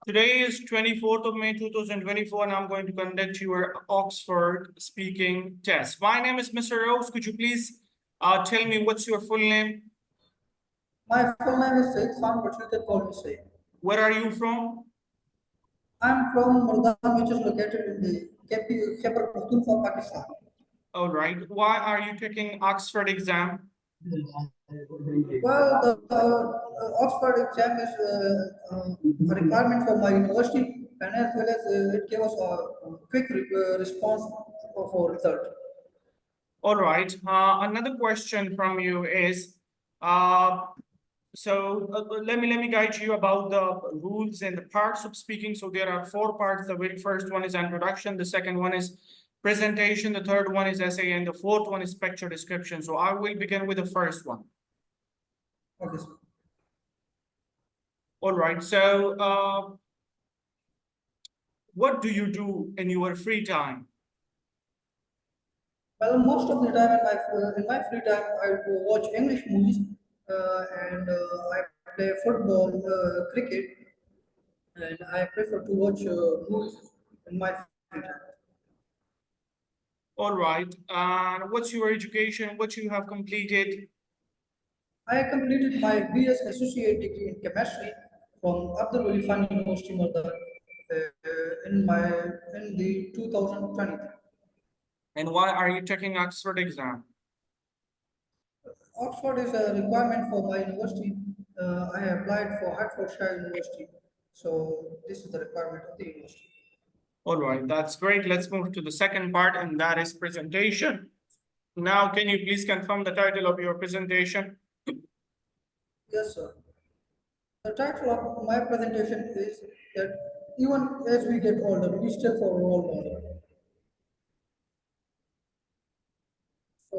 Today is 24th of May 2024, and I'm going to conduct your Oxford speaking test. My name is Mr. Rose. Could you please tell me what's your full name? My full name is Said Khan, but you can call me Said. Where are you from? I'm from Murdan, which is located in the Khyber Pakhtunkhwa, Pakistan. All right. Why are you taking Oxford exam? Well, the Oxford exam is a requirement for my university, and as well as it gave us a quick response for result. All right. Another question from you is, let me guide you about the rules and the parts of speaking. So there are 4 parts. The very first one is introduction. The second one is presentation. The third one is essay, and the fourth one is picture description. So I will begin with the first one. Okay, sir. All right. So what do you do in your free time? Well, most of the time in my free time, I watch English movies and I play football, cricket, and I prefer to watch movies in my free time. All right. And what's your education? What you have completed? I completed my BS Associate degree in chemistry from Abdul Wali Khan University, Murda, in the 2023. And why are you taking Oxford exam? Oxford is a requirement for my university. I applied for Hertfordshire University, so this is the requirement of the university. All right, that's great. Let's move to the second part, and that is presentation. Now, can you please confirm the title of your presentation? Yes, sir. The title of my presentation is that even as we get older, we still for role model. So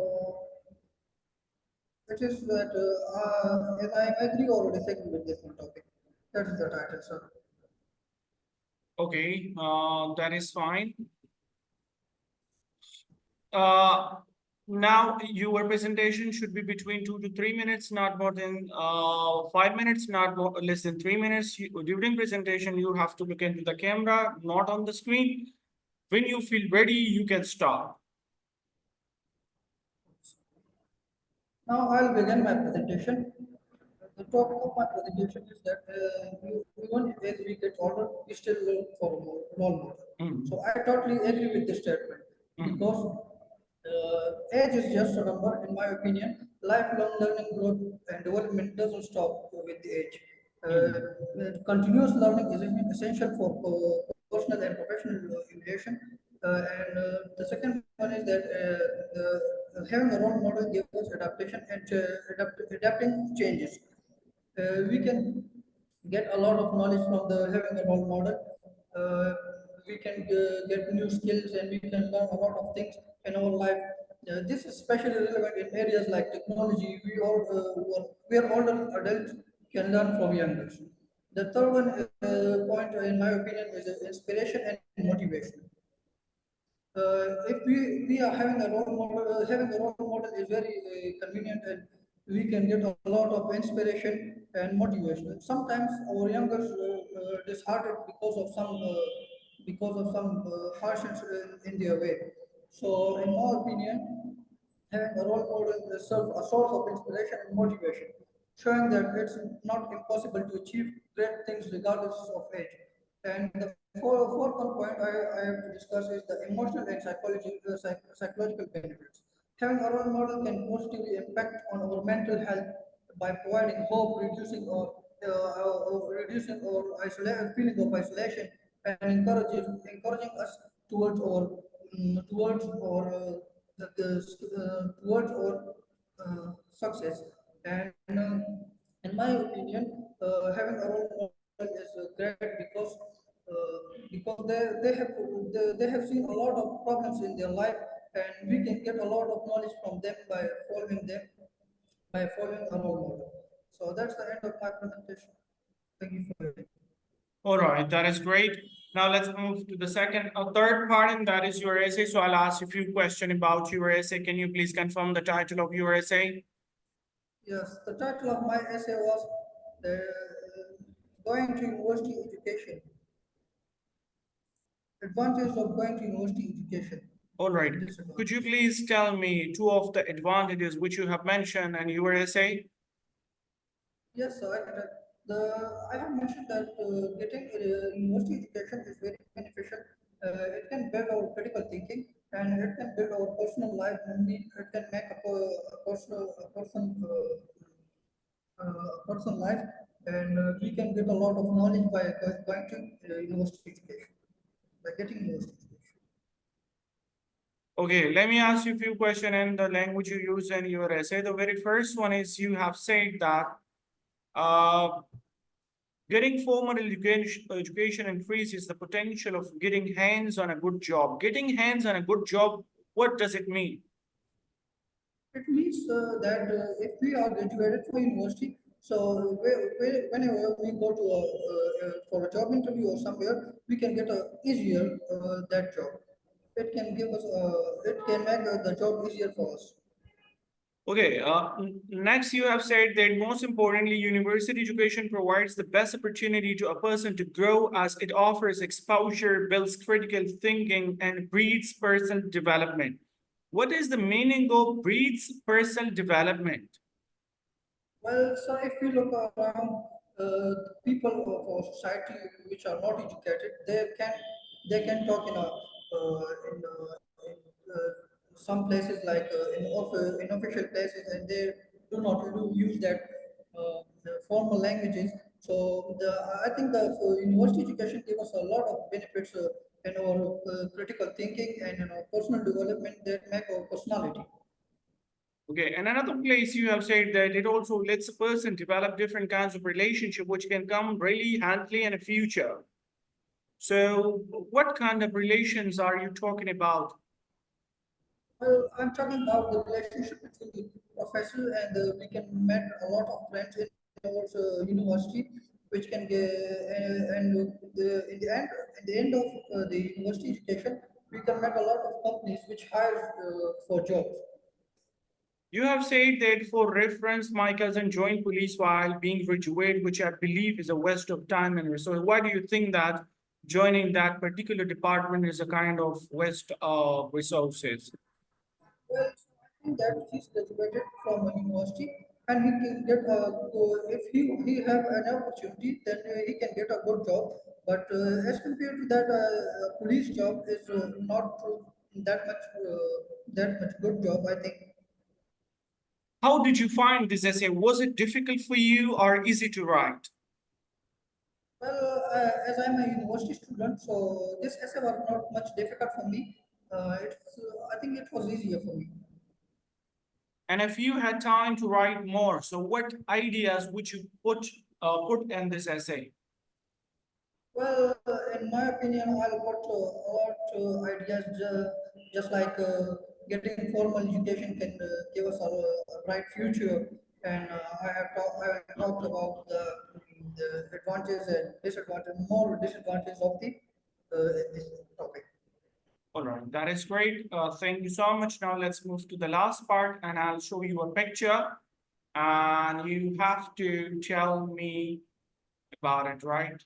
it is that as I agree or disagree with this one topic. That is the title, sir. Okay, that is fine. Now, your presentation should be between 2 to 3 minutes, not more than 5 minutes, not more, less than 3 minutes. During presentation, you have to look into the camera, not on the screen. When you feel ready, you can stop. Now I'll begin my presentation. The topic of my presentation is that even as we get older, we still look for role model. So I totally agree with this statement because age is just a number. In my opinion, lifelong learning, growth, and development doesn't stop with the age. Continuous learning is essential for personal and professional evaluation. The second one is that having a role model gives us adaptation and adapting changes. We can get a lot of knowledge from the having a role model. We can get new skills and we can learn a lot of things in our life. This is especially relevant in areas like technology. We are older adults can learn from youngers. The third one point, in my opinion, is inspiration and motivation. If we are having a role model, having a role model is very convenient, and we can get a lot of inspiration and motivation. Sometimes our youngers disheartened because of some harshness in their way. So, in my opinion, having a role model is a source of inspiration and motivation, showing that it's not impossible to achieve great things regardless of age. And the fourth one point I have to discuss is the emotional and psychological benefits. Having a role model can positively impact on our mental health by providing hope, reducing our feeling of isolation, and encouraging us towards towards our towards our success. And in my opinion, having a role model is great because they have seen a lot of problems in their life, and we can get a lot of knowledge from them by following a role model. So that's the end of my presentation. Thank you for listening. All right, that is great. Now let's move to the third part, and that is your essay. So I'll ask a few questions about your essay. Can you please confirm the title of your essay? Yes, the title of my essay was the Going to University Education, advantages of going to university education. All right. and Could disadvantages. you please tell me two of the advantages which you have mentioned in your essay? Yes, sir. I have mentioned that getting university education is very beneficial. It can build our critical thinking and it can build our personal life. And it can make a person life, and we can get a lot of knowledge by going to university education, by getting university education. Okay, let me ask you a few questions in the language you use in your essay. The very first one is you have said that uh, getting formal education increases the potential of getting hands on a good job. Getting hands on a good job, what does it mean? It means that if we are graduated from university, so whenever we go to for a job interview or somewhere, we can get a easier that job. It can give us, it can make the job easier for us. Okay, next you have said that most importantly, university education provides the best opportunity to a person to grow as it offers exposure, builds critical thinking, and breeds personal development. What is the meaning of breeds personal development? Well, so if we look around, people of our society which are not educated, they can talk in some places like in official places, and they do not use that the formal languages. So I think the university education gives us a lot of benefits in our critical thinking and in our personal development that make our personality. Okay, and another place you have said that it also lets a person develop different kinds of relationship which can come really handy in the future. So what kind of relations are you talking about? Well, I'm talking about the relationship between the professor and we can make a lot of friends in our university, which can get and in the end of the university education, we can make a lot of companies which hire for jobs. You have said that for reference, my cousin joined police while being graduate, which I believe is a waste of time and resource. Why do you think that joining that particular department is a kind of waste of resources? Well, so I think that he's graduated from a university and he can get if he have an opportunity, then he can get a good job. But as compared to that, police job is not that much good job, I think. How did you find this essay? Was it difficult for you or easy to write? Well, as I'm a university student, so this essay was not much difficult for me. I think it was easier for me. And if you had time to write more, so what ideas would you put in this essay? Well, in my opinion, I'll got a lot ideas, just like getting formal education can give us a bright future. And I talked about the advantages and disadvantages, more disadvantages of this topic. All right, that is great. Thank you so much. Now let's move to the last part and I'll show you a picture and you have to tell me about it, right?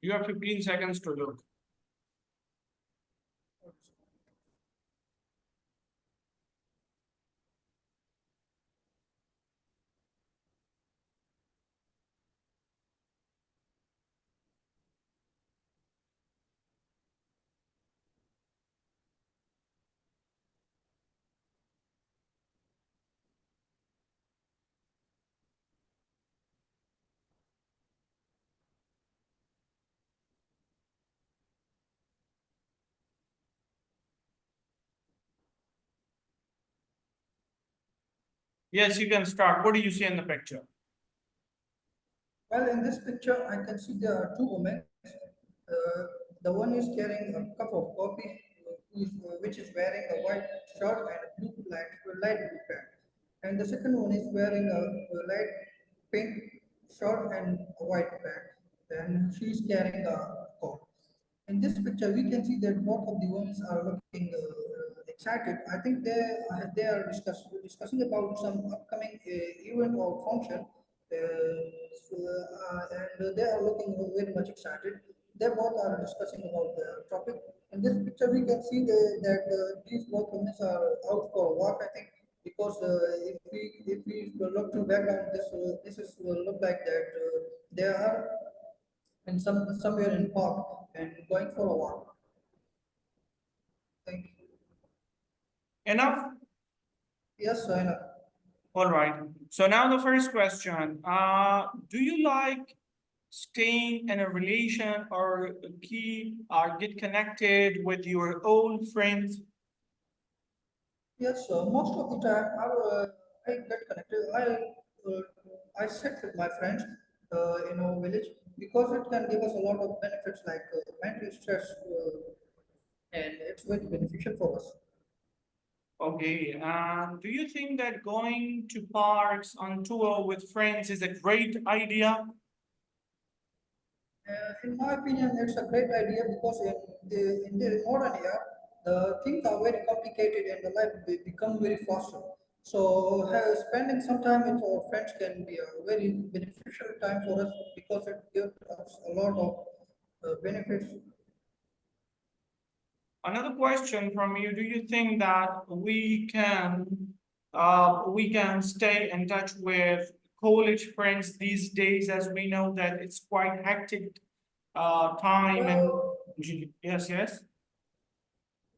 You have 15 seconds to look. Yes, you can start. What do you see in the picture? Well, in this picture, I can see there are two women. The one is carrying a cup of coffee which is wearing a white shirt and a light blue pant. And the second one is wearing a light pink shirt and a white pant. And she's carrying a coat. In this picture, we can see that both of the ones are looking excited. I think they are discussing about some upcoming event or function, and they are looking very much excited. They both are discussing about the topic. In this picture, we can see that these both women are out for a walk. I think because if we look to background, this is will look like that they are in somewhere in park and going for a walk. Thank you. Enough? Yes, I know. All right. So now the first question. Do you like staying in a relation or get connected with your old friends? Yes, most of the time I get connected. I sit with my friends in our village because it can give us a lot of benefits like mental stress, and it's very beneficial for us. Okay. Do you think that going to parks on tour with friends is a great idea? In my opinion, it's a great idea because in the modern era, the things are very complicated and the life become very faster. So spending some time with our friends can be a very beneficial time for us because it gives us a lot of benefits. Another question from you, do you think that we can stay in touch with college friends these days, as we know that it's quite hectic time and Well, yes, yes.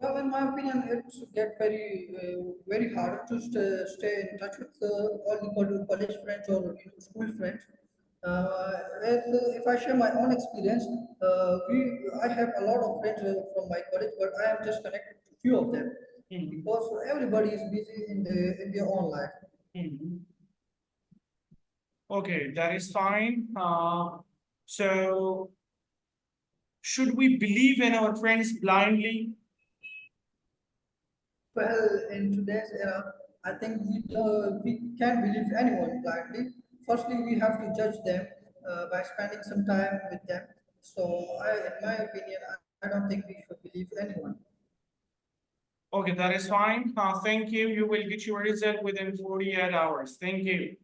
Well, in my opinion, it's get very hard to stay in touch with all the college friends or school friends. If I share my own experience, I have a lot of friends from my college, but I am just connected to few of them because everybody is busy in their own life. Mhm. Okay, that is fine. So should we believe in our friends blindly? Well, in today's era, I think we can't believe anyone blindly. Firstly, we have to judge them by spending some time with them. So, in my opinion, I don't think we should believe anyone. Okay, that is fine. Thank you. You will get your result within 48 hours. Thank you.